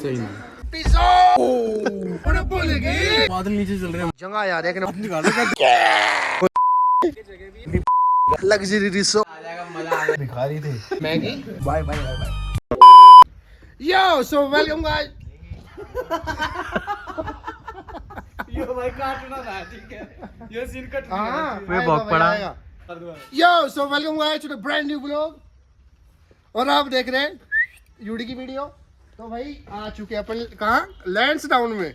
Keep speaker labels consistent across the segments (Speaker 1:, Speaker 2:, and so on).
Speaker 1: सही नहीं। बादल नीचे चल रहे हैं।
Speaker 2: जंगा यार एक लग्जरी रिसो
Speaker 1: भिखारी थे।
Speaker 2: Maggi.
Speaker 1: Bye bye bye bye.
Speaker 2: Yo so welcome guys.
Speaker 1: Yo भाई काटना था, ठीक है। ये सीन कट नहीं
Speaker 2: हाँ
Speaker 1: मैं भौंक पड़ा।
Speaker 2: Yo so welcome guys to the brand new vlog. और आप देख रहे हैं यूडी की वीडियो। तो भाई आ चुके हैं अपन कहाँ, लैंड्स टाउन में।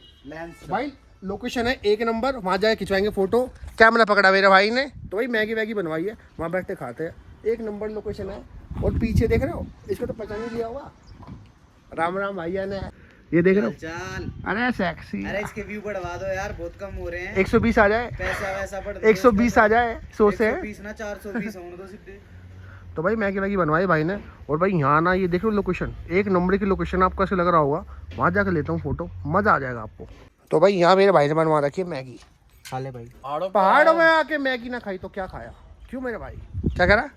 Speaker 2: भाई लोकेशन है एक नंबर, वहाँ जाके खिंचवाएंगे फोटो। कैमरा पकड़ा मेरे भाई ने, तो भाई मैगी वैगी बनवाई है, वहाँ बैठते खाते हैं। एक नंबर लोकेशन है। और पीछे देख रहे हो, इसको तो पहचान नहीं लिया होगा। राम राम भैया ने, ये देख रहे हो। अरे सेक्सी।
Speaker 3: अरे इसके व्यू बढ़वा दो यार, बहुत कम हो रहे हैं।
Speaker 2: 120 आ जाए,
Speaker 3: पैसा वैसा बढ़
Speaker 2: 120 आ जाए, 100 से
Speaker 3: 120 ना 420 होने दो सीधे।
Speaker 2: तो भाई मैगी वैगी बनवाई भाई ने। और भाई यहाँ ना, ये देख लो लोकेशन, एक नंबर की लोकेशन। आपको ऐसे लग रहा होगा, वहाँ जाकर लेता हूँ फोटो, मजा आ जाएगा आपको। तो भाई यहाँ मेरे भाई ने बनवा रखी है मैगी।
Speaker 3: खा ले भाई।
Speaker 2: पहाड़ों में आके मैगी ना खाई तो क्या खाया? क्यों मेरे भाई, क्या कह रहा?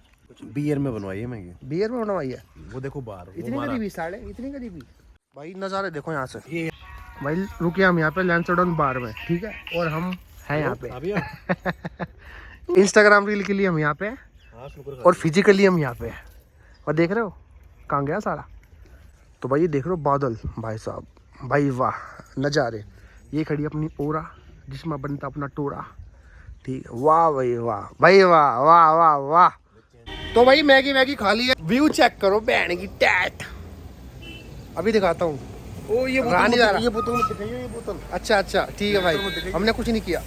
Speaker 1: बियर में बनवाई है मैगी।
Speaker 2: बियर में बनवाई है।
Speaker 1: वो देखो बाहर
Speaker 2: इतनी गरीबी साले, इतनी गरीबी। भाई नज़ारे देखो यहाँ से। भाई रुके हम यहाँ पे लैंडसडाउन बार में, ठीक है। और हम हैं यहाँ पे इंस्टाग्राम रील के लिए हम यहाँ पे हैं, और फिजिकली हम यहाँ पे हैं। और देख रहे हो कहाँ गया सारा। तो भाई ये देख रहे हो बादल, भाई साहब, भाई वाह नज़ारे। ये खड़ी अपनी ओरा, जिसमें बनता अपना टोरा, ठीक है। वाह भाई वाह, भाई वाह वाह वाह वाह। तो भाई मैगी वैगी खा ली है, व्यू चेक करो बहन की टैट। अभी दिखाता हूँ।
Speaker 1: ओ ये
Speaker 2: रानी जा रहा।
Speaker 1: ये बोतल मत दिखाइए, ये बोतल।
Speaker 2: अच्छा अच्छा ठीक है भाई, हमने कुछ नहीं किया।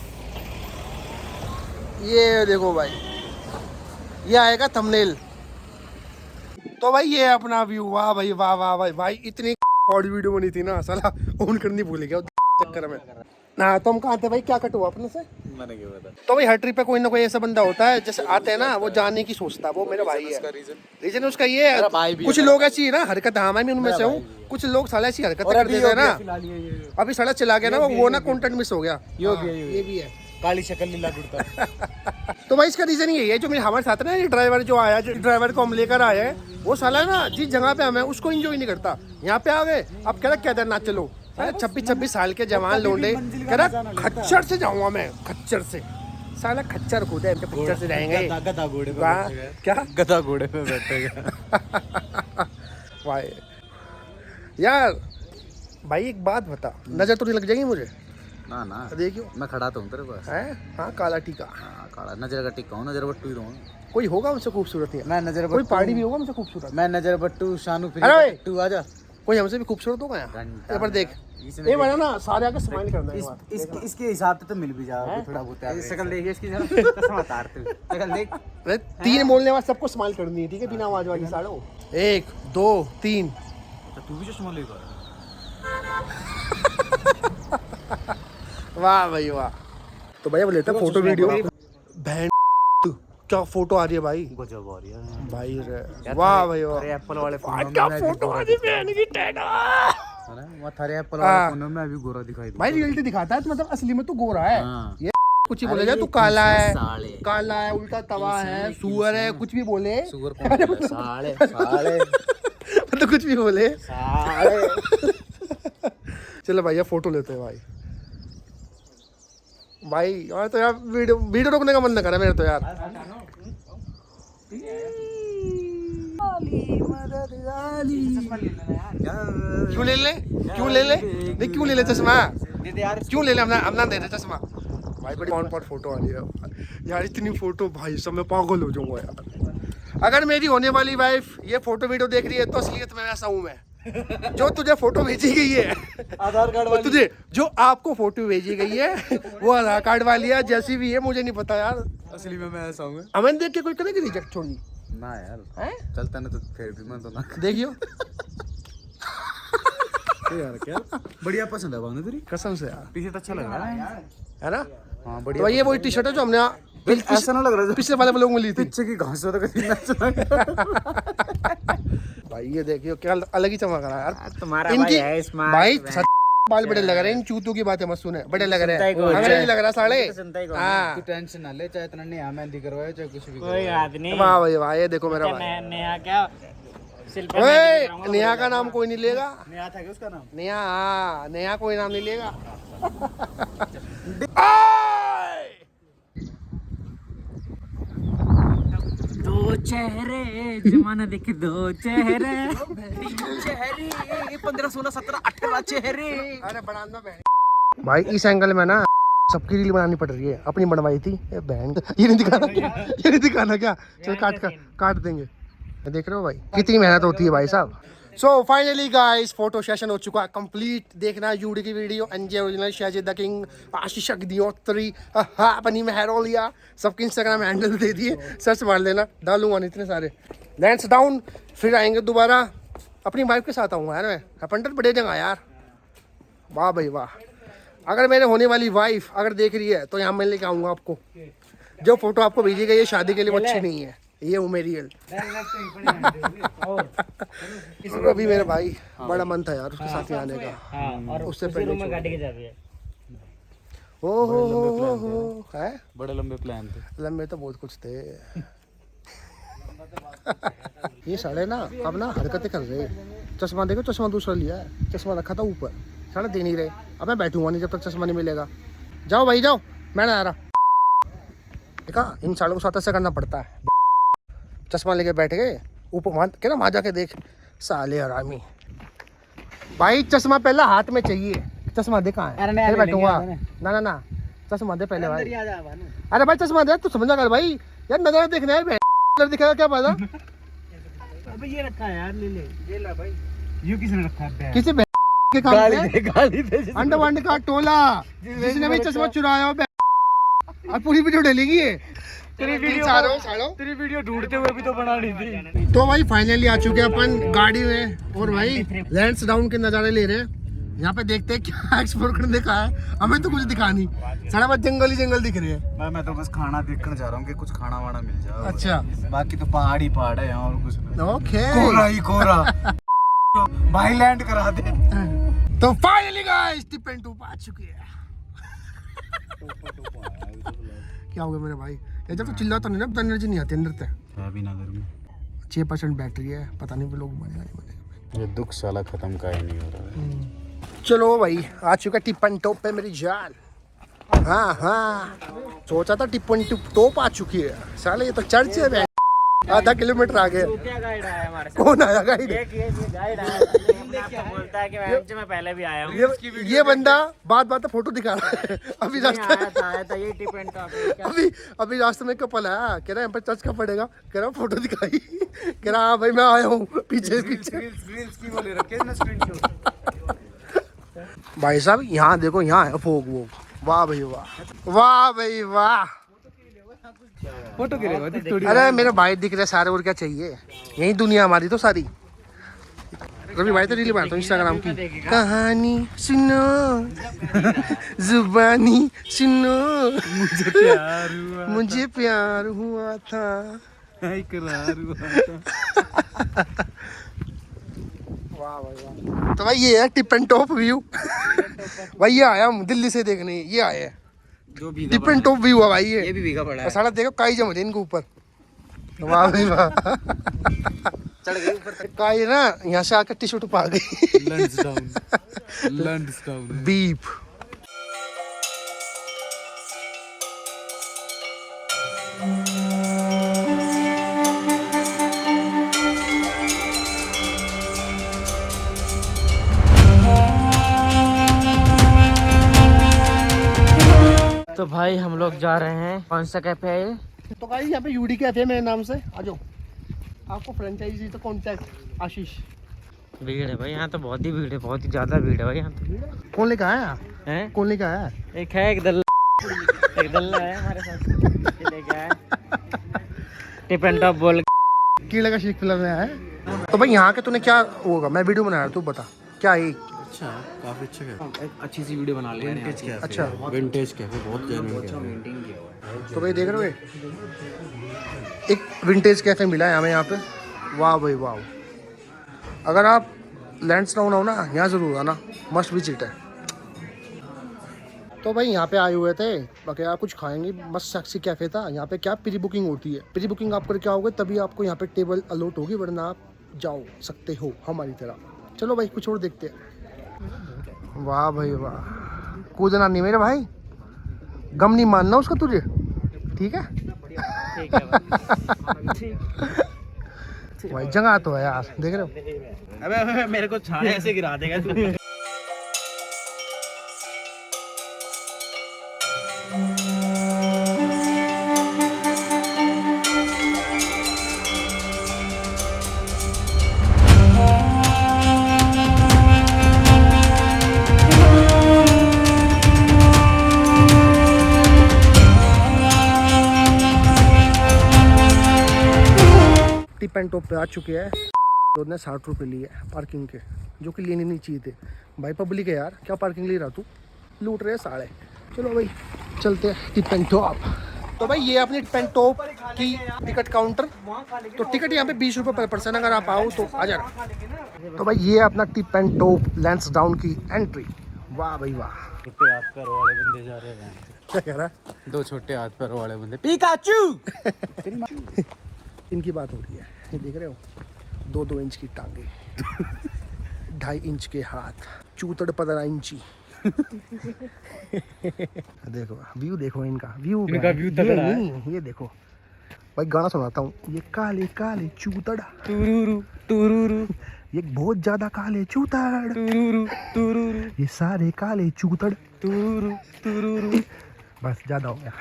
Speaker 2: ये देखो भाई, ये आएगा थंबनेल। तो भाई ये अपना व्यू। वाह भाई वाह वाह भाई। भाई इतनी ऑड वीडियो बनी थी ना, साला ऑन करनी भूल गया चक्कर में ना। तो हम कहाँ थे भाई, क्या कट हुआ अपने से?
Speaker 1: मैंने क्या बताया।
Speaker 2: तो भाई हर ट्रिप पे कोई ना कोई ऐसा बंदा होता है, जैसे आते हैं ना, वो जानने की सोचता है। वो मेरा भाई है। रीजन उसका ये है, कुछ लोग ऐसी है ना हरकत, हाँ मैं भी उनमें से हूँ। कुछ लोग साला ऐसी हरकत करते हैं ना। अभी साला चला गया ना वो ना, कंटेंट मिस हो गया। ये भी है,
Speaker 1: काली शक्ल नीला कुर्ता।
Speaker 2: तो भाई इसका रीजन यही है, जो मेरे हमारे साथ ना ये ड्राइवर जो आया, जो ड्राइवर को हम लेकर आए हैं, वो साला ना जिस जगह पे हमें उसको एंजॉय नहीं करता। यहाँ पे आ गए, अब कह रहा केदारनाथ चलो। 26 साल के जवान लोंडे, कह रहा खच्चर से जाऊंगा मैं, खच्चर से। साला खच्चर खुद है, इनके खच्चर से जाएंगे।
Speaker 1: गधा घोड़े पे
Speaker 2: क्या
Speaker 1: गधा घोड़े पे बैठेगा।
Speaker 2: भाई यार, भाई एक बात बता, नजर तो नहीं लग जाएगी मुझे?
Speaker 3: ना ना
Speaker 2: देखियो
Speaker 3: मैं खड़ा तो हूँ तेरे पास।
Speaker 2: है। हाँ काला टीका।
Speaker 3: हाँ काला नजर का टिक्का हूँ, नजर बट्टू ही रहूँ।
Speaker 2: कोई होगा हमसे खूबसूरत?
Speaker 3: मैं नजर
Speaker 2: कोई पार्टी भी होगा हमसे खूबसूरत?
Speaker 3: मैं नजर बट्टू शानू फिर
Speaker 2: अरे
Speaker 3: बट्टू आजा।
Speaker 2: कोई हमसे भी खूबसूरत होगा यहाँ? एक बार देख, ये बना ना, सारे आके स्माइल करना है।
Speaker 3: इसके हिसाब से तो मिल भी जाओगे थोड़ा बहुत। शक्ल देखिए इसकी, चश्मा उतार तू, शक्ल देख।
Speaker 2: 3 बोलने बाद सबको स्माइल करनी है, ठीक है, बिना आवाज वाली सालों। 1 2 3।
Speaker 3: तू भी चश्मा लेकर।
Speaker 2: वाह भाई वाह। तो भैया लेते हैं फोटो वीडियो। बहन क्या फोटो आ रही है भाई,
Speaker 3: गजब आ रही है
Speaker 2: भाई रे। वाह भाई वाह,
Speaker 3: एप्पल वाले फोन
Speaker 2: क्या फोटो आ रही है बहन की टैटा।
Speaker 3: मैं थारे एप्पल वाले फोन में अभी गोरा दिखाई दूं
Speaker 2: भाई रियलिटी दिखाता है, तो मतलब असली में तू गोरा है।
Speaker 3: हाँ।
Speaker 2: ये कुछ ही बोले जा, तू काला है,
Speaker 3: साले।
Speaker 2: काला है, उल्टा तवा है, सुअर है, कुछ भी बोले।
Speaker 3: सुगर कौन है? साले साले
Speaker 2: मतलब कुछ भी बोले।
Speaker 3: साले।
Speaker 2: चलो भैया फोटो लेते हैं भाई। भाई यार तो यार वीडियो रोकने का मन न करा मेरे तो यार। क्यों ले ले, क्यों ले ले, नहीं क्यों ले ले चश्मा, क्यों ले ले, हम ना दे रहे चश्मा। भाई बड़ी ऑन पॉट फोटो आ रही है यार, इतनी फोटो भाई सब मैं पागल हो जाऊंगा यार। अगर मेरी होने वाली वाइफ ये फोटो वीडियो देख रही है, तो असलियत में ऐसा हूँ मैं। जो तुझे फोटो भेजी गई है
Speaker 1: आधार कार्ड वाली,
Speaker 2: तुझे जो आपको फोटो भेजी गई है वो आधार कार्ड वाली है, जैसी भी है मुझे नहीं पता यार।
Speaker 1: असली में मैं ऐसा हूँ।
Speaker 2: हमें देख के कोई करेगी रिजेक्ट छोड़ी
Speaker 3: ना यार
Speaker 2: है?
Speaker 3: चलता ना तो फिर भी मैं तो ना
Speaker 2: देखियो
Speaker 3: यार। क्या बढ़िया पसंद है बांधे तेरी,
Speaker 2: कसम से यार,
Speaker 3: टी शर्ट अच्छा लग रहा है
Speaker 2: है ना।
Speaker 3: हाँ
Speaker 2: तो
Speaker 3: बढ़िया।
Speaker 2: भाई ये वही टी शर्ट है जो हमने
Speaker 3: ऐसा ना लग रहा है
Speaker 2: पिछले वाले लोग में ली थी।
Speaker 3: पीछे की घास हो रहा
Speaker 2: भाई ये देखियो क्या अलग ही चमक रहा है यार
Speaker 3: तुम्हारा
Speaker 2: इनकी।
Speaker 3: भाई है स्मार्ट
Speaker 2: भाई बाल बड़े लग रहे हैं, इन चूतों की बातें मत सुने, बड़े लग रहे हैं, हमें नहीं लग रहा साले।
Speaker 3: तू टेंशन ना ले, चाहे इतना नहीं मेहंदी करवाए चाहे कुछ भी
Speaker 4: कोई बात नहीं।
Speaker 2: वाह भाई वाह, ये देखो मेरा भाई।
Speaker 4: नया क्या
Speaker 2: ओए नेहा का नाम कोई नहीं लेगा।
Speaker 3: नया था क्या उसका नाम?
Speaker 2: नेहा, हाँ नेहा कोई नाम नहीं लेगा।
Speaker 3: दो चेहरे जमाना देखे, दो चेहरे, 15, 16, 17, 18 चेहरे।
Speaker 2: अरे बनाना बहन भाई, इस एंगल में ना सबकी रील बनानी पड़ रही है। अपनी बनवाई थी ये बहन, ये नहीं दिखाना, ये नहीं दिखाना क्या? चल काट देंगे। देख रहे हो भाई कितनी मेहनत होती है भाई साहब। So finally guys photo session हो चुका है कंप्लीट। देखना यूडी की video, NJ original, Shajid the king, Ashish Agnihotri, अपनी मेहरोलिया, सबके इंस्टाग्राम हैंडल दे दिए, सर्च मार लेना, डालूंगा नहीं इतने सारे। लेंस डाउन, फिर आएंगे दोबारा। अपनी वाइफ के साथ आऊँगा यार मैं, पंडित बड़े जगह यार। वाह भाई वाह। अगर मेरे होने वाली वाइफ अगर देख रही है तो यहाँ मैं लेके आऊँगा आपको। जो फोटो आपको भेजी गई है शादी के लिए वो अच्छी नहीं है, ये हूँ मेरी। अभी मेरे भाई बड़ा मन था यार उसके साथ ही आने का, उससे पहले हो है।
Speaker 3: बड़े लंबे प्लान थे।
Speaker 2: लंबे तो बहुत कुछ थे। ये साले ना अब ना हरकतें कर रहे। चश्मा देखो, चश्मा दूसरा लिया है, चश्मा रखा था ऊपर, साले दे नहीं रहे। अब मैं बैठूंगा नहीं जब तक चश्मा नहीं मिलेगा। जाओ भाई जाओ, मैं ना आ रहा। देखा इन सालों को साथ ऐसा करना पड़ता है। चश्मा लेके बैठ गए ऊपर, वहाँ क्या ना वहाँ जाके देख, साले हरामी। भाई चश्मा पहले हाथ में चाहिए, चश्मा दे कहाँ है? फिर बैठूंगा ना ना, चश्मा दे पहले भाई। अरे भाई चश्मा दे, तू समझा कर भाई यार, नजारा देखना है। नजर दिखेगा क्या पता?
Speaker 3: अबे ये रखा है यार, ले ला भाई। ये किसने रखा है?
Speaker 2: किसी के
Speaker 3: गाली दे
Speaker 2: अंडर का टोला जिसने भी चश्मा चुराया हो, और पूरी वीडियो डलेगी ये।
Speaker 1: तेरी वीडियो ढूंढते हुए भी तो बना रही थी।
Speaker 2: तो भाई फाइनली आ चुके हैं अपन गाड़ी में, और भाई लेंस डाउन के नज़ारे ले रहे हैं। यहाँ पे देखते हैं क्या एक्सप्लोर करने का है। हमें तो कुछ दिखा नहीं, सारा बस जंगल ही जंगल दिख रहे हैं।
Speaker 3: मैं तो बस खाना देखने जा रहा हूँ कि कुछ खाना वाना मिल जाए।
Speaker 2: अच्छा,
Speaker 3: बाकी तो पहाड़ ही पहाड़ है यहाँ, और कुछ नहीं।
Speaker 2: ओके,
Speaker 3: कोहरा ही कोहरा। भाई लैंड करा दे।
Speaker 2: तो फाइनली गाइस टिप एंड टूप आ चुके हैं। क्या हो गया मेरे भाई? ये जब तो चिल्लाता नहीं ना तो एनर्जी नहीं आती अंदर से।
Speaker 3: है भी ना घर में
Speaker 2: 6% बैटरी है, पता नहीं लोग बनेगा नहीं बनेगा।
Speaker 3: ये दुख साला खत्म का ही नहीं हो रहा है।
Speaker 2: चलो भाई आ चुका टिप एंड टॉप पे मेरी जान। हाँ सोचा था टिप एंड टॉप आ चुकी है, साले ये तो चर्च है। आधा किलोमीटर आगे
Speaker 3: गाइड आया हमारे साथ।
Speaker 2: कौन आया गाइड?
Speaker 3: गाइड आया बोलता है कि मैं पहले भी आया हूँ।
Speaker 2: ये बंदा बात बात फोटो दिखा रहा है। अभी रास्ते
Speaker 3: आया था ये टिप एंड टॉप।
Speaker 2: अभी रास्ते में कपल आया, कह रहा है चर्च का पड़ेगा, कह रहा फोटो दिखाई, कह रहा हाँ भाई मैं आया हूँ पीछे पीछे। भाई साहब यहाँ देखो, यहाँ है फोग वोग। वाह भाई वाह, वाह भाई वाह।
Speaker 1: फोटो के लिए थोड़ी।
Speaker 2: अरे मेरे भाई दिख रहे सारे, और क्या चाहिए? यही दुनिया हमारी तो सारी। रवि भाई तो रील बनाता हूँ इंस्टाग्राम की। कहानी सुनो, जुबानी सुनो, मुझे प्यार हुआ था,
Speaker 1: इकरार हुआ था।
Speaker 2: वाह भाई वाह। तो भाई ये है टिप एंड टॉप व्यू। भाई ये आया हम दिल्ली से देखने, ये आए हैं
Speaker 3: जो भी
Speaker 2: टिप एंड टॉप व्यू है भाई।
Speaker 3: ये भी भीगा पड़ा है।
Speaker 2: साला देखो काई जम रही इनके ऊपर। वाह भाई वाह।
Speaker 3: चढ़ गई ऊपर।
Speaker 2: काई ना यहाँ से आकर टी शर्ट पा गई।
Speaker 1: Lunch down
Speaker 2: beep.
Speaker 4: तो भाई हम लोग जा रहे हैं, कौन सा कैफे है ये?
Speaker 2: तो गाइस यहाँ पे यूडी कैफे है मेरे नाम से, आ जाओ। आपको फ्रेंचाइजी तो कॉन्टैक्ट आशीष।
Speaker 4: भीड़ है भाई यहाँ तो, बहुत ही भीड़ है, बहुत ही ज्यादा भीड़ है भाई यहाँ तो।
Speaker 2: कौन लेके आया
Speaker 4: हैं?
Speaker 2: कौन लेके आया?
Speaker 4: एक है, एक दल्ला है हमारे साथ, ये लेके आया टिप एंड टॉप बोल
Speaker 2: कीड़े का शेक फिल्म में आया है। तो भाई यहाँ के तूने क्या होगा, मैं वीडियो बना रहा, तू बता क्या है?
Speaker 3: अच्छा काफी अच्छा है, एक अच्छी सी वीडियो बना ले। Vintage cafe.
Speaker 2: अच्छा
Speaker 3: विंटेज कैफे बहुत मेंटेन किया हुआ है।
Speaker 2: तो भाई देख रहे हो एक विंटेज कैफे मिला है हमें यहाँ पे। वाह भाई वाह। अगर आप लैंड्सडाउन हो ना, यहाँ ज़रूर आना, मस्ट विजिट है। तो भाई यहाँ पे आए हुए थे, बाकी आप कुछ खाएंगे, मस्त सेक्सी कैफे था। यहाँ पे क्या प्री बुकिंग होती है, प्री बुकिंग आप करके आओगे तभी आपको यहाँ पे टेबल अलॉट होगी, वरना आप जाओ सकते हो हमारी तरह। चलो भाई कुछ और देखते हैं। वाह भाई वाह, कूदना नहीं मेरे भाई, गम नहीं मानना उसका तुझे, ठीक है?
Speaker 4: ठीक है भाई।
Speaker 2: भाई जगह तो है यार, देख रहे हो?
Speaker 3: अबे मेरे को छाड़े ऐसे गिरा देगा तू।
Speaker 2: टिप एंड टॉप पे आ चुके हैं। तो ने 60 रुपये लिए पार्किंग के, जो कि लेने नहीं चाहिए थे भाई। पब्लिक है यार, क्या पार्किंग ले रहा तू, लूट रहे साले। चलो भाई चलते हैं टिप एंड टॉप। तो भाई ये अपनी टिप एंड टॉप की टिकट काउंटर। तो टिकट यहाँ पे 20 रुपये पर पर्सन, अगर आप आओ तो आ जाना। तो भाई ये अपना टिप एंड टॉप लैंसडाउन की एंट्री। वाह भाई वाह,
Speaker 3: छोटे हाथ पैर वाले बंदे जा रहे हैं।
Speaker 2: क्या कह रहा है?
Speaker 3: 2 छोटे हाथ पैर वाले बंदे पिकाचू।
Speaker 2: इनकी बात हो रही है, ये देख रहे हो, 2-2 इंच की टांगे, 2.5 इंच के हाथ, चूतड़ 15 इंची। देखो व्यू, देखो इनका व्यू,
Speaker 3: इनका व्यू तगड़ा है।
Speaker 2: नहीं ये देखो भाई, गाना सुनाता हूँ। ये काले काले चूतड़
Speaker 3: टुरुरु टुरुरु,
Speaker 2: ये बहुत ज्यादा काले चूतड़,
Speaker 3: टुरुरु टुरुरु,
Speaker 2: ये सारे काले चूतड़।
Speaker 3: टुरुरु टुरुरु।
Speaker 2: बस ज्यादा हो गया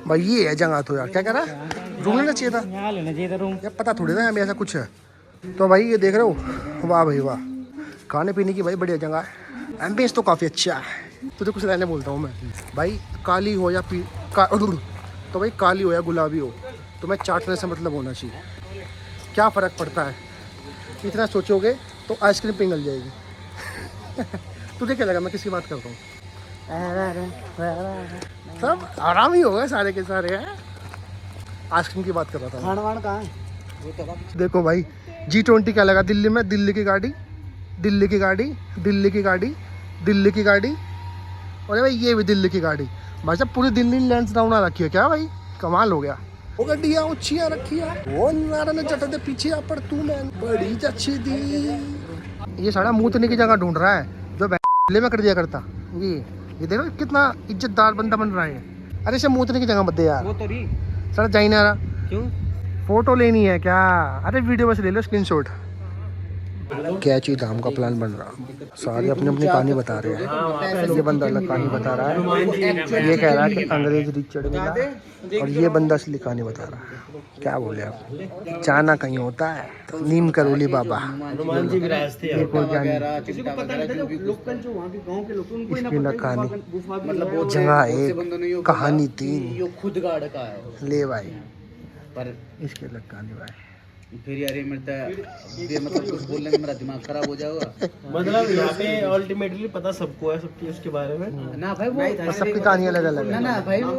Speaker 2: भाई। ये है जगह तो यार, क्या कह रहा है, रूम लेना चाहिए था
Speaker 4: यहाँ लेना चाहिए था रूम।
Speaker 2: यार, पता थोड़ी ना हमें ऐसा कुछ है। तो भाई ये देख रहे हो, वाह भाई वाह, खाने पीने की भाई बढ़िया जगह है। एम्बियंस तो काफ़ी अच्छा है। तुझे कुछ रहने बोलता हूँ मैं भाई, काली हो या तो भाई काली हो या गुलाबी हो, तो मैं चाटने से मतलब होना चाहिए। क्या फ़र्क पड़ता है, इतना सोचोगे तो आइसक्रीम पिघल जाएगी। तुझे क्या लगा मैं किसकी बात करता हूँ? सब आराम ही होगा सारे के सारे हैं। आइसक्रीम की बात कर रहा था।
Speaker 3: खान वान कहाँ है?
Speaker 2: देखो भाई G20 क्या लगा दिल्ली में, दिल्ली की गाड़ी, दिल्ली की गाड़ी, दिल्ली की गाड़ी, दिल्ली की गाड़ी, और भाई ये भी दिल्ली की गाड़ी। भाई साहब पूरी दिल्ली लैंसडाउन आ रखी है क्या भाई, कमाल हो गया। वो गड्डियाँ उच्चियाँ रखी है, वो नारा ने चटे पीछे पर तू मैं बड़ी अच्छी दी। ये सारा मुँह की जगह ढूंढ रहा है जो में कर दिया करता। ये देखो कितना इज्जतदार बंदा बन रहा है। अरे इसे मुँह की जगह मत दे यार,
Speaker 3: वो तो नहीं।
Speaker 2: सर जाई ना रहा।
Speaker 3: क्यों?
Speaker 2: फोटो लेनी है क्या? अरे वीडियो में से ले लो स्क्रीनशॉट। कैची धाम का प्लान बन रहा, सारे अपनी अपनी कहानी बता रहे हैं। ये बंदा अलग कहानी बता रहा है, ये कह रहा है कि अंग्रेज रिचर्ड मिला, और ये बंदा असली कहानी बता रहा है। क्या बोले आप, जाना कहीं होता है तो नीम करोली बाबा, ये कोई क्या इसकी न कहानी जगह एक कहानी 3
Speaker 3: खुद गाड़ का है
Speaker 2: ले भाई,
Speaker 3: पर
Speaker 2: इसके अलग कहानी भाई।
Speaker 3: फिर यार ये मतलब कुछ बोलने में मेरा दिमाग खराब हो जाएगा।
Speaker 1: मतलब यहाँ पे अल्टीमेटली पता सबको है, सबकी उसके बारे में
Speaker 3: ना भाई वो
Speaker 2: और सबकी कहानी अलग अलग
Speaker 3: ना
Speaker 2: है।
Speaker 3: ना भाई वो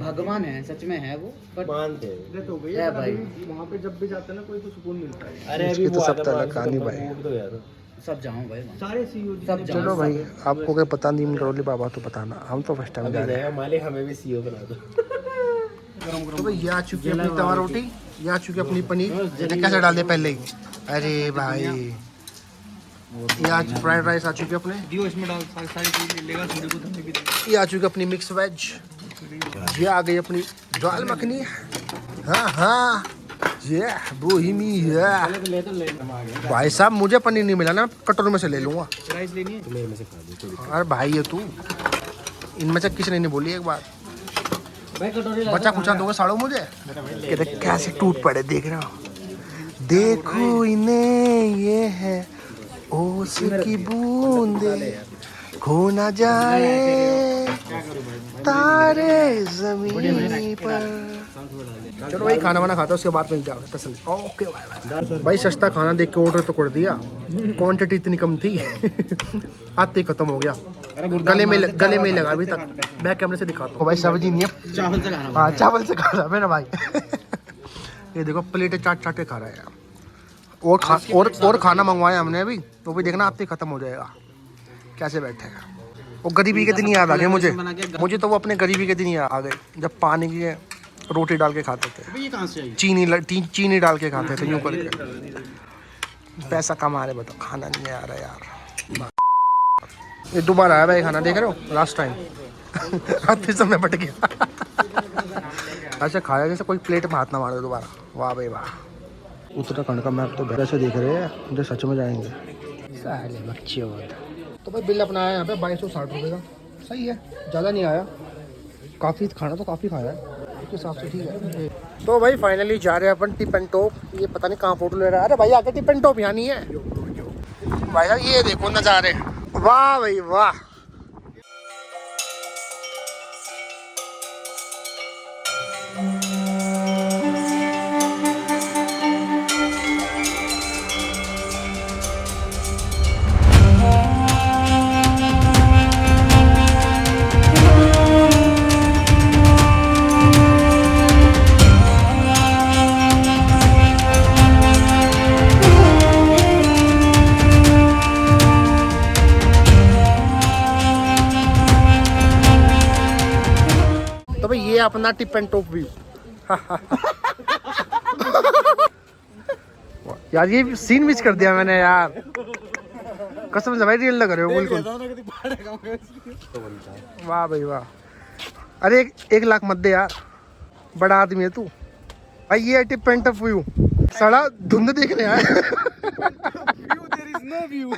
Speaker 3: भगवान है, सच में है वो, पर
Speaker 1: मानते
Speaker 3: है भाई।
Speaker 1: वहाँ पे जब भी जाते हैं ना कोई तो सुकून मिलता है। अरे
Speaker 2: इसकी तो सब अलग कहानी भाई।
Speaker 3: सब जाऊँ भाई वहाँ।
Speaker 1: सारे सीओ
Speaker 3: सब जाऊँ।
Speaker 2: चलो भाई, आपको अगर पता नीम करोली बाबा तो बताना, हम तो फर्स्ट टाइम जा रहे हैं।
Speaker 1: मालिक हमें भी सीओ बना दो।
Speaker 2: तो भाई ये आ चुकी है अपनी तवा रोटी, ये आ चुकी है अपनी पनीर। ये कैसे डाल दे पहले ही, अरे भाई ये आज फ्राइड राइस आ चुके अपने,
Speaker 1: इसमें डाल सारी चीज लेगा, थोड़ी को धनिया भी।
Speaker 2: ये आ चुकी अपनी मिक्स वेज, ये आ गई अपनी दाल मखनी, हाँ हाँ ये बोहिमी है। भाई साहब मुझे पनीर नहीं मिला ना, कटोरे में से ले लूँगा।
Speaker 1: राइस लेनी है तुम्हें में से खा दो।
Speaker 2: अरे भाई ये तू, इनमें से किसी ने नहीं बोली एक बात,
Speaker 3: भाई कटोरी
Speaker 2: बचा कुचा दोगे साड़ो मुझे। कहते कैसे टूट पड़े, देख रहे हो, देखो इन्हें, ये है ओस की बूंदे, खो ना जाए तारे जमीन पर। चलो भाई खाना वाना खाता है, उसके बाद मिलते हैं तसल्ली। ओके भाई भाई सस्ता खाना देख के ऑर्डर तो कर दिया, क्वांटिटी इतनी कम थी आते ही खत्म हो गया। गले में लगा अभी तक, बैक कैमरे से दिखाता हूँ भाई। सब्जी नहीं है,
Speaker 3: चावल से खाना।
Speaker 2: हाँ चावल से खा रहा है मेरा भाई। ये देखो प्लेटें चाट चाट के खा रहा है। और खाना मंगवाया हमने अभी, तो भी देखना आते ही खत्म हो जाएगा। कैसे बैठे हैं, वो गरीबी के दिन याद आ गए मुझे तो वो अपने गरीबी के दिन याद आ गए, जब पानी की रोटी डाल के खाते थे,
Speaker 1: ये कहाँ से आई?
Speaker 2: चीनी डाल के खाते थे यूं करके। पैसा कमा रहे, बताओ, खाना नहीं आ रहा यार। ये दोबारा आया भाई खाना, देख रहे हो, लास्ट टाइम फिर सब में बट गया। अच्छा खाया जैसे कोई प्लेट में हाथ ना मारो दोबारा। वाह भाई वाह। उत्तराखंड का मैप तो वैसे देख रहे हैं जो सच में जाएंगे सारे बच्चे होते। तो भाई बिल अपना आया यहाँ पे 2260 रुपये का, सही है, ज़्यादा नहीं आया। काफ़ी खाना तो काफ़ी खाया है, उसके हिसाब से ठीक है। तो भाई फाइनली जा रहे हैं अपन टिप एंड टॉप। ये पता नहीं कहाँ फोटो ले रहा है। अरे भाई आके टिप एंड टॉप यहाँ नहीं है भाई साहब, ये देखो नज़ारे, वाह भाई वाह। तो भाई ये अपना टिप एंड टॉप व्यू। यार ये सीन मिस कर दिया मैंने यार, कसम से भाई, रियल लग रहे हो बिल्कुल। वाह भाई वाह। अरे 1 लाख मत दे यार, बड़ा आदमी है तू। भाई ये टिप एंड टॉप व्यू, साला धुंध देखने आया।
Speaker 1: There is no view.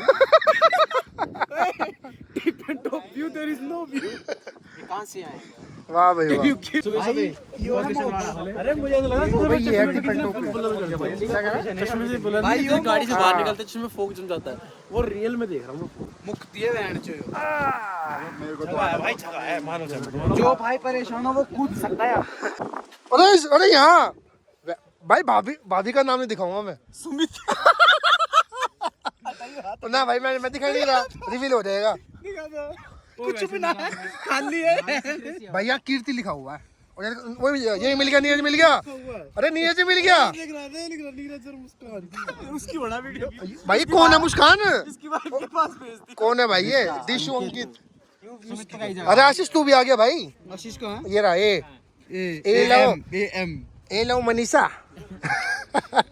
Speaker 1: Tip and top view, there is no view.
Speaker 3: कहाँ से आए?
Speaker 2: वाह भाई वाह।
Speaker 1: अरे मुझे तो लगा
Speaker 2: भाई ये है टिप एंड टॉप व्यू।
Speaker 1: चश्मे से बुलंद
Speaker 3: भाई ये गाड़ी से बाहर निकलते चश्मे फोक जम जाता है।
Speaker 1: वो रियल में देख रहा हूँ।
Speaker 3: मुक्ति है वैन चो।
Speaker 1: मेरे को तो भाई छका है, मानो
Speaker 3: जो भाई परेशान हो वो कूद सकता है।
Speaker 2: अरे यहाँ भाई भाभी का नाम नहीं दिखाऊंगा मैं,
Speaker 1: सुमित।
Speaker 2: ना भाई मैं दिखाई नहीं रहा, रिवील हो जाएगा।
Speaker 1: कुछ भी ना है, खाली है।
Speaker 2: भैया कीर्ति लिखा हुआ है, और वो ये मिल गया, नीरज मिल गया। अरे नीरज मिल गया
Speaker 1: उसकी बड़ा वीडियो
Speaker 2: भाई। कौन है मुस्कान?
Speaker 1: इसकी वाइफ के पास भेज दी।
Speaker 2: कौन है भाई ये? दिशु अंकित। अरे आशीष तू भी आ गया भाई।
Speaker 1: आशीष कहाँ?
Speaker 2: ये रहा ए लव मनीषा,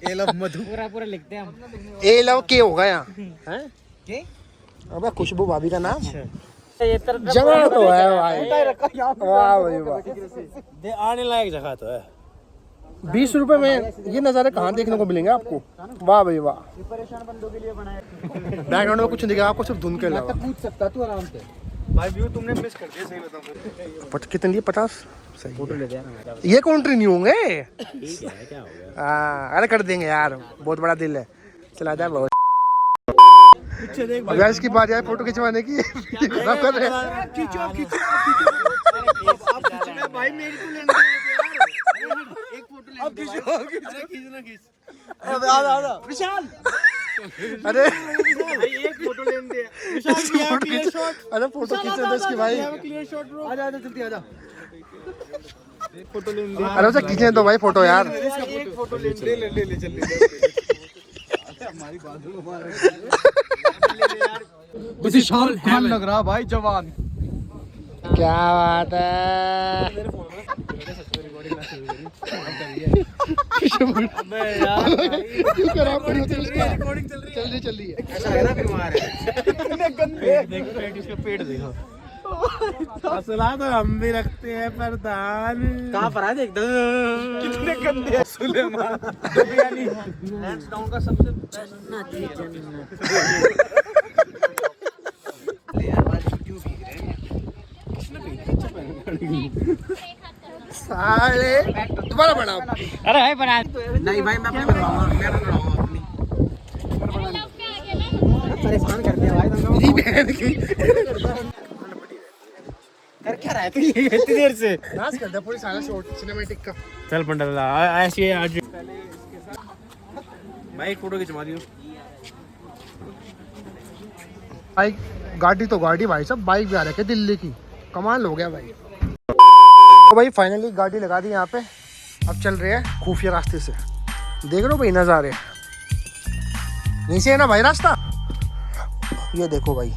Speaker 1: ए लव मधु।
Speaker 4: पूरा लिखते हैं हम।
Speaker 2: ए लव के होगा यहाँ हैं? अबे खुशबू भाभी का नाम जगह तो है भाई। वाह भाई वाह।
Speaker 1: आने लायक जगह तो है।
Speaker 2: 20 रुपए में ये नज़ारे कहाँ देखने को मिलेंगे आपको? वाह भाई वाह।
Speaker 3: परेशान बंदों के लिए बनाया।
Speaker 2: बैकग्राउंड में कुछ नहीं दिखा आपको, सिर्फ धुन के अलावा।
Speaker 3: पूछ सकता तू आराम से।
Speaker 1: भाई व्यू तुमने मिस कर दिया, सही बताऊं।
Speaker 2: कितने लिए? 50। सही
Speaker 3: फोटो
Speaker 2: है।
Speaker 3: ले दे।
Speaker 2: ये काउंट्री नहीं होंगे।
Speaker 3: ठीक है, क्या हो गया?
Speaker 2: हाँ अरे कर देंगे यार, बहुत बड़ा दिल है। चला जाए बहुत। अब यार इसकी बात यार फोटो खिंचवाने की खराब कर रहे हैं।
Speaker 1: खींचो खींचो आप खींचना भाई, मेरी तो लेने एक फोटो ले। अब खींचो खींचना खींच। अब आजा विशाल।
Speaker 2: अरे
Speaker 1: एक फोटो लेने दे विशाल। Clear shot.
Speaker 2: अरे फोटो खींचने दो इसकी भाई।
Speaker 1: Clear shot bro. आजा आजा जल्दी आजा। फोटो लेने दे।
Speaker 2: अरे उसे खींचने दो भाई फोटो यार।
Speaker 1: एक फोटो ले चल। हमारी बात विशाल खान लग रहा भाई, जवान।
Speaker 2: क्या बात है। क्यों कर आप रिकॉर्डिंग चल रही है।
Speaker 3: ऐसा है ना फिर मारे।
Speaker 1: देख पेट, इसका पेट देखो। असला तो हम भी रखते हैं प्रधान।
Speaker 3: कहाँ पर है देख
Speaker 1: कितने गंदे सुलेमान। बिरयानी
Speaker 3: हैंड्स डाउन का सबसे बेस्ट।
Speaker 2: साले दोबारा बना।
Speaker 4: अरे भाई बना।
Speaker 3: नहीं भाई मैं अपनी बनवाऊंगा, मैं बनवाऊंगा अपनी। परेशान कर दिया भाई तुमने।
Speaker 2: मेरी बहन की
Speaker 3: कर क्या रहा है तू ये इतनी देर से?
Speaker 2: नाच कर दे पूरी सारा शॉट सिनेमैटिक का।
Speaker 1: चल पंडा ऐसे आज भाई एक फोटो खिंचवा दियो।
Speaker 2: भाई गाड़ी तो गाड़ी भाई सब, बाइक भी आ रखे दिल्ली की, कमाल हो गया भाई। तो भाई फाइनली गाड़ी लगा दी यहाँ पे, अब चल रहे हैं खुफिया रास्ते से। देख रहे हो भाई नज़ारे, नीचे है ना भाई रास्ता, ये देखो भाई।